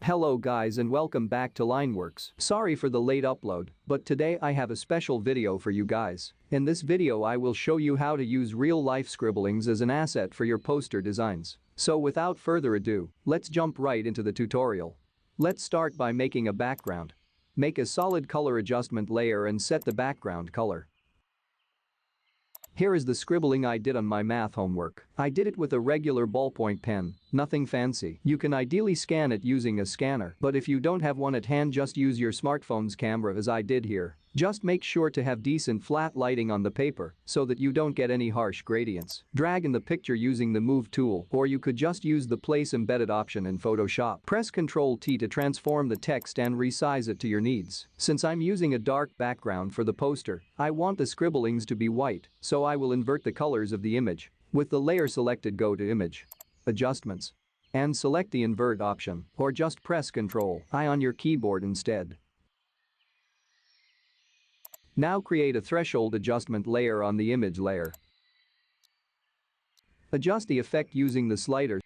Hello guys and welcome back to Lineworks. Sorry for the late upload, but today I have a special video for you guys. In this video I will show you how to use real-life scribblings as an asset for your poster designs. So without further ado, let's jump right into the tutorial. Let's start by making a background. Make a solid color adjustment layer and set the background color. Here is the scribbling I did on my math homework. I did it with a regular ballpoint pen, nothing fancy. You can ideally scan it using a scanner, but if you don't have one at hand, just use your smartphone's camera as I did here. Just make sure to have decent flat lighting on the paper so that you don't get any harsh gradients. Drag in the picture using the Move tool, or you could just use the Place Embedded option in Photoshop. Press Ctrl-T to transform the text and resize it to your needs. Since I'm using a dark background for the poster, I want the scribblings to be white, so I will invert the colors of the image. With the layer selected, go to Image, Adjustments, and select the Invert option, or just press Ctrl-I on your keyboard instead. Now create a threshold adjustment layer on the image layer. Adjust the effect using the slider.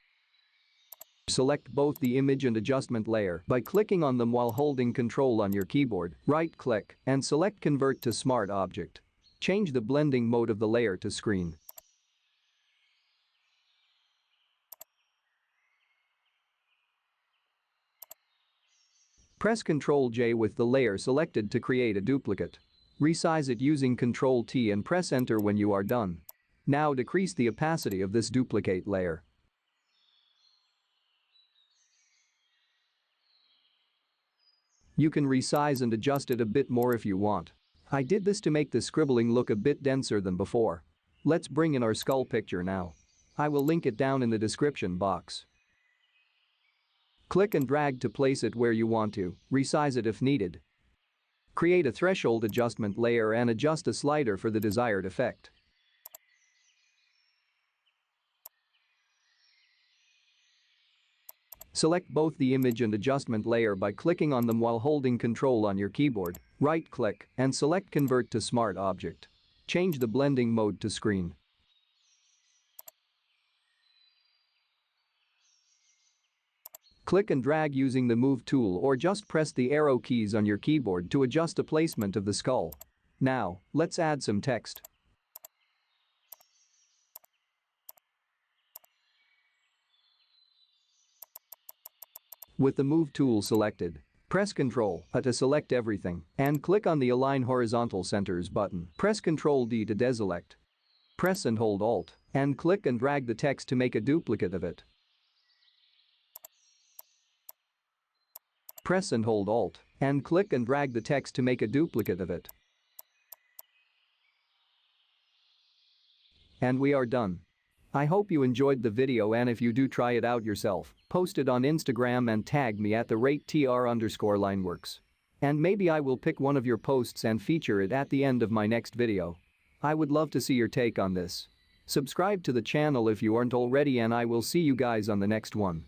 Select both the image and adjustment layer by clicking on them while holding Ctrl on your keyboard. Right-click and select Convert to Smart Object. Change the blending mode of the layer to Screen. Press Ctrl-J with the layer selected to create a duplicate. Resize it using Ctrl-T and press Enter when you are done. Now decrease the opacity of this duplicate layer. You can resize and adjust it a bit more if you want. I did this to make the scribbling look a bit denser than before. Let's bring in our skull picture now. I will link it down in the description box. Click and drag to place it where you want to, resize it if needed. Create a threshold adjustment layer and adjust the slider for the desired effect. Select both the image and adjustment layer by clicking on them while holding Ctrl on your keyboard. Right-click and select Convert to Smart Object. Change the blending mode to Screen. Click and drag using the Move tool, or just press the arrow keys on your keyboard to adjust the placement of the skull. Now, let's add some text. With the Move tool selected, press Ctrl-A to select everything and click on the Align Horizontal Centers button. Press Ctrl-D to deselect. Press and hold Alt and click and drag the text to make a duplicate of it. Press and hold Alt and click and drag the text to make a duplicate of it. And we are done. I hope you enjoyed the video, and if you do, try it out yourself. Post it on Instagram and tag me at @tr_Lineworks. And maybe I will pick one of your posts and feature it at the end of my next video. I would love to see your take on this. Subscribe to the channel if you aren't already, and I will see you guys on the next one.